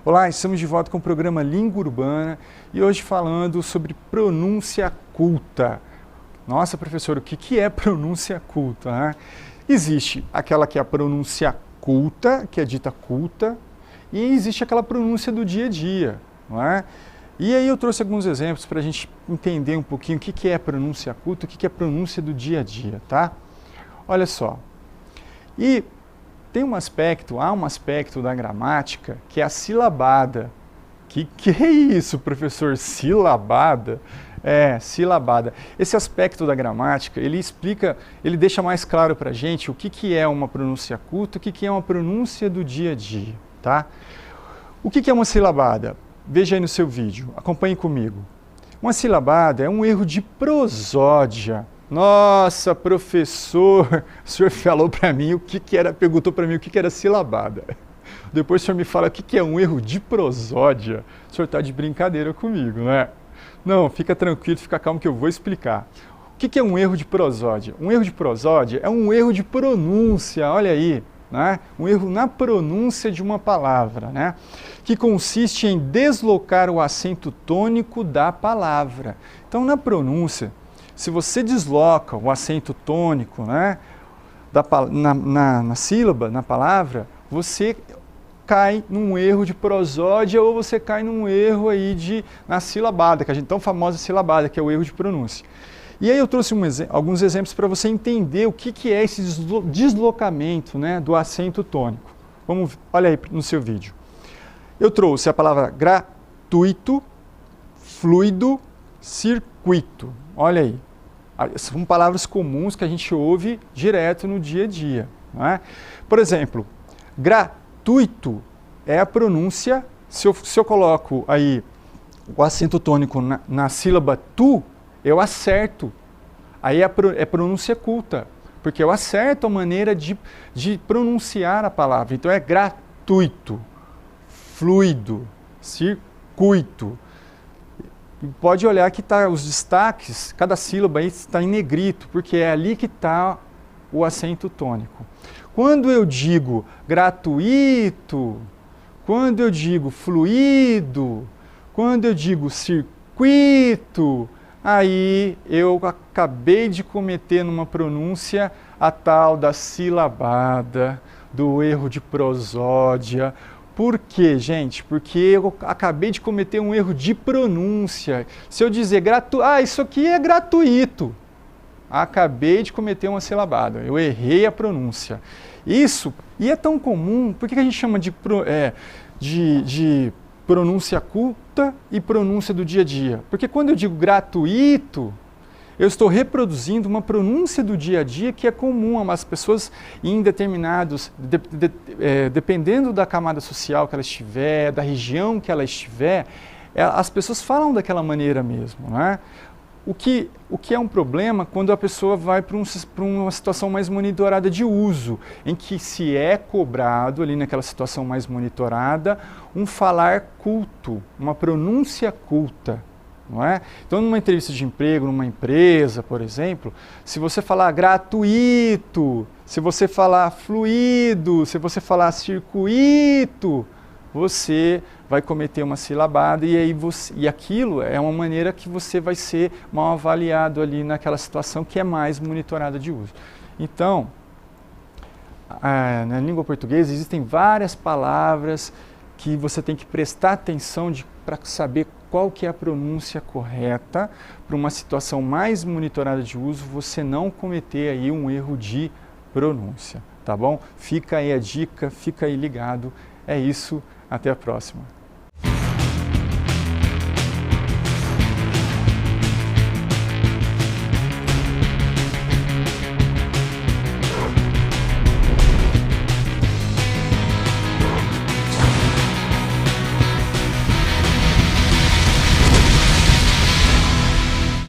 Olá, estamos de volta com o programa Língua Urbana e hoje falando sobre pronúncia culta. Nossa, professor, o que é pronúncia culta, né? Existe aquela que é a pronúncia culta, que é dita culta, e existe aquela pronúncia do dia a dia, não é? E aí eu trouxe alguns exemplos para a gente entender um pouquinho o que é pronúncia culta, o que é pronúncia do dia a dia, tá? Olha só. E há um aspecto da gramática que é a silabada. Que é isso, professor? Silabada? É, silabada. Esse aspecto da gramática, ele deixa mais claro para a gente o que é uma pronúncia culta, o que é uma pronúncia do dia a dia, tá? O que é uma silabada? Veja aí no seu vídeo, acompanhe comigo. Uma silabada é um erro de prosódia. Nossa, professor, o senhor falou para mim perguntou para mim o que era silabada. Depois o senhor me fala o que é um erro de prosódia. O senhor está de brincadeira comigo, né? Não, fica tranquilo, fica calmo que eu vou explicar. O que é um erro de prosódia? Um erro de prosódia é um erro de pronúncia, olha aí, né? Um erro na pronúncia de uma palavra, né? Que consiste em deslocar o acento tônico da palavra. Então, na pronúncia, se você desloca o acento tônico, né, na sílaba, na palavra, você cai num erro de prosódia ou você cai num erro aí na silabada, que a gente tão famosa silabada, que é o erro de pronúncia. E aí eu trouxe alguns exemplos para você entender o que é esse deslocamento, né, do acento tônico. Olha aí no seu vídeo. Eu trouxe a palavra gratuito, fluido, circuito. Olha aí. São palavras comuns que a gente ouve direto no dia a dia, não é? Por exemplo, gratuito é a pronúncia, se eu coloco aí o acento tônico na sílaba tu, eu acerto. Aí é pronúncia culta, porque eu acerto a maneira de pronunciar a palavra. Então é gratuito, fluido, circuito. Pode olhar que tá os destaques, cada sílaba aí está em negrito, porque é ali que está o acento tônico. Quando eu digo gratuito, quando eu digo fluido, quando eu digo circuito, aí eu acabei de cometer numa pronúncia a tal da silabada, do erro de prosódia. Por quê, gente? Porque eu acabei de cometer um erro de pronúncia. Se eu dizer isso aqui é gratuito, acabei de cometer uma silabada, eu errei a pronúncia. Isso, e é tão comum, por que a gente chama de pronúncia culta e pronúncia do dia a dia? Porque quando eu digo gratuito, eu estou reproduzindo uma pronúncia do dia a dia que é comum a as pessoas em determinados, dependendo da camada social que ela estiver, da região que ela estiver, as pessoas falam daquela maneira mesmo, não é? O que é um problema quando a pessoa vai para uma situação mais monitorada de uso, em que se é cobrado ali naquela situação mais monitorada um falar culto, uma pronúncia culta. Não é? Então, numa entrevista de emprego, numa empresa, por exemplo, se você falar gratuito, se você falar fluido, se você falar circuito, você vai cometer uma silabada e aquilo é uma maneira que você vai ser mal avaliado ali naquela situação que é mais monitorada de uso. Então, na língua portuguesa existem várias palavras que você tem que prestar atenção para saber qual que é a pronúncia correta para uma situação mais monitorada de uso, você não cometer aí um erro de pronúncia, tá bom? Fica aí a dica, fica aí ligado. É isso, até a próxima.